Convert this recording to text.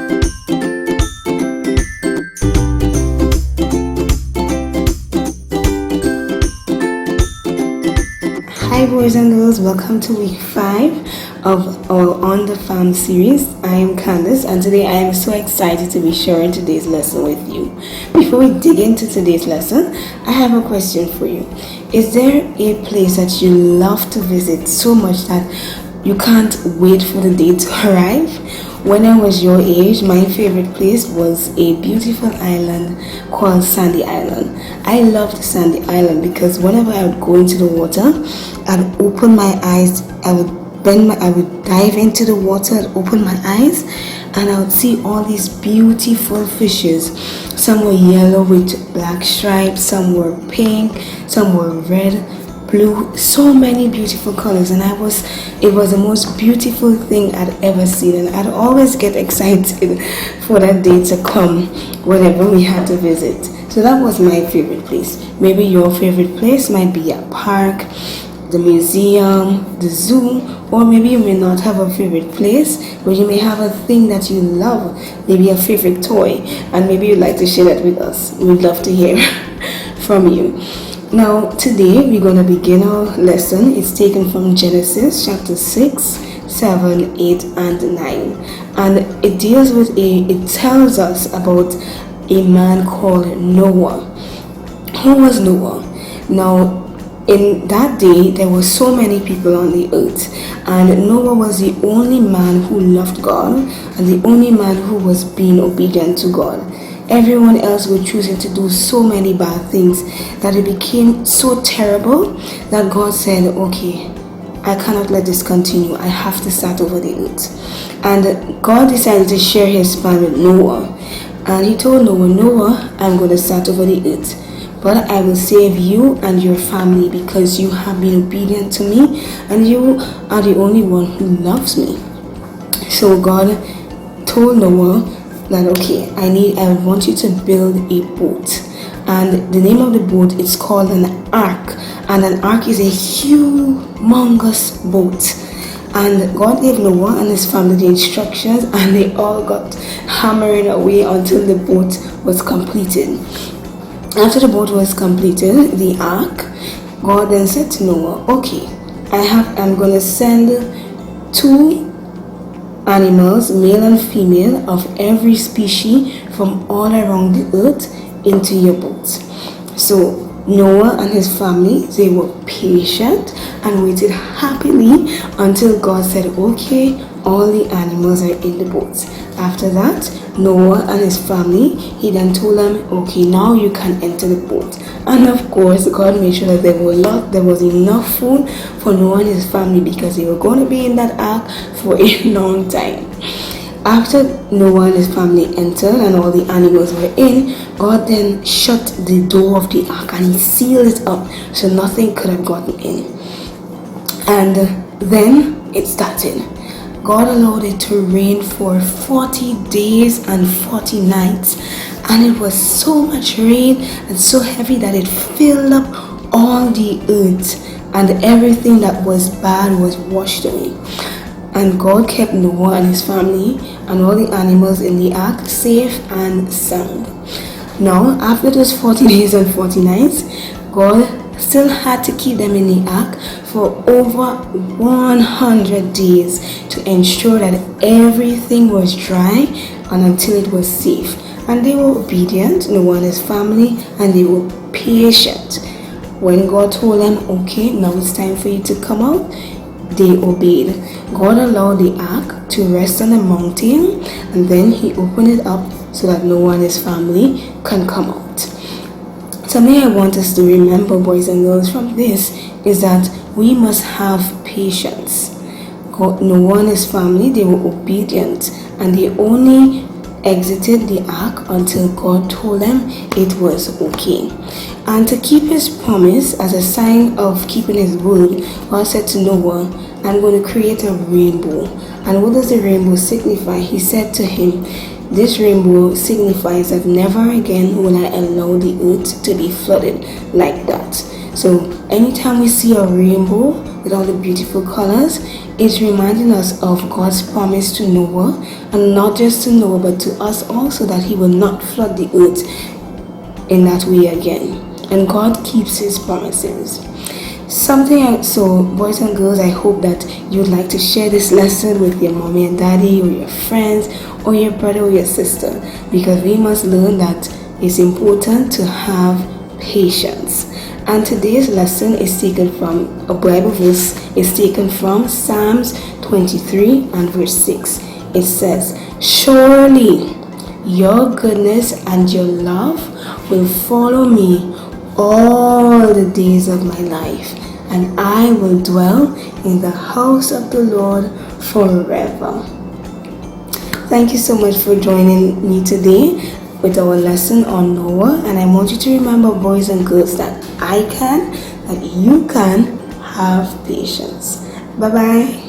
Hi boys and girls, welcome to week 5 of our On the Farm series. I am Candace and today I am so excited to be sharing today's lesson with you. Before we dig into today's lesson, I have a question for you. Is there a place that you love to visit so much that you can't wait for the day to arrive? When I was your age, my favorite place was a beautiful island called Sandy Island. I loved Sandy Island because whenever I would go into the water, I'd open my eyes, I would dive into the water, I'd open my eyes, and I would see all these beautiful fishes. Some were yellow with black stripes, some were pink, some were red, blue, so many beautiful colors, and it was the most beautiful thing I'd ever seen, and I'd always get excited for that day to come whenever we had to visit. So that was my favorite place. Maybe your favorite place might be a park, the museum, the zoo, or maybe you may not have a favorite place, but you may have a thing that you love, maybe a favorite toy, and maybe you'd like to share that with us. We'd love to hear from you. Now, today we're going to begin our lesson. It's taken from Genesis chapter 6, 7, 8, and 9. And it tells us about a man called Noah. Who was Noah? Now, in that day, there were so many people on the earth. And Noah was the only man who loved God and the only man who was being obedient to God. Everyone else was choosing to do so many bad things that it became so terrible that God said, okay, I cannot let this continue. I have to start over the earth. And God decided to share his plan with Noah. And he told Noah, I'm going to start over the earth. But I will save you and your family because you have been obedient to me and you are the only one who loves me. So God told Noah that okay, I want you to build a boat, and the name of the boat is called an ark, and an ark is a humongous boat. And God gave Noah and his family the instructions, and they all got hammering away until the boat was completed. After the boat was completed, the ark, God then said to Noah, okay, I'm going to send 2 animals, male and female, of every species from all around the earth into your boat. So Noah and his family, they were patient and waited happily until God said, okay, all the animals are in the boat. After that, Noah and his family, he then told them, okay, now you can enter the boat. And of course, God made sure that there was enough food for Noah and his family because they were going to be in that ark for a long time. After Noah and his family entered and all the animals were in, God then shut the door of the ark and he sealed it up so nothing could have gotten in. And then it started. God allowed it to rain for 40 days and 40 nights, and it was so much rain and so heavy that it filled up all the earth, and everything that was bad was washed away. And God kept Noah and his family and all the animals in the ark safe and sound. Now, after those 40 days and 40 nights, God still had to keep them in the ark for over 100 days to ensure that everything was dry and until it was safe. And they were obedient, Noah and his family, and they were patient. When God told them, okay, now it's time for you to come out, they obeyed. God allowed the ark to rest on a mountain, and then he opened it up so that Noah and his family can come out. Something I want us to remember, boys and girls, from this is that we must have patience. Noah and his family, they were obedient, and they only exited the ark until God told them it was okay. And to keep his promise, as a sign of keeping his word, God said to Noah, I'm going to create a rainbow. And what does the rainbow signify? He said to him, this rainbow signifies that never again will I allow the earth to be flooded like that. So anytime we see a rainbow, with all the beautiful colors. It's reminding us of God's promise to Noah, and not just to Noah but to us also, that he will not flood the earth in that way again. And God keeps his promises. So boys and girls, I hope that you'd like to share this lesson with your mommy and daddy, or your friends, or your brother or your sister, because we must learn that it's important to have patience. And today's lesson is taken from a Bible verse, is taken from Psalms 23 and verse 6. It says, "Surely your goodness and your love will follow me all the days of my life, and I will dwell in the house of the Lord forever." Thank you so much for joining me today with our lesson on Noah, and I want you to remember, boys and girls, that you can have patience. Bye bye.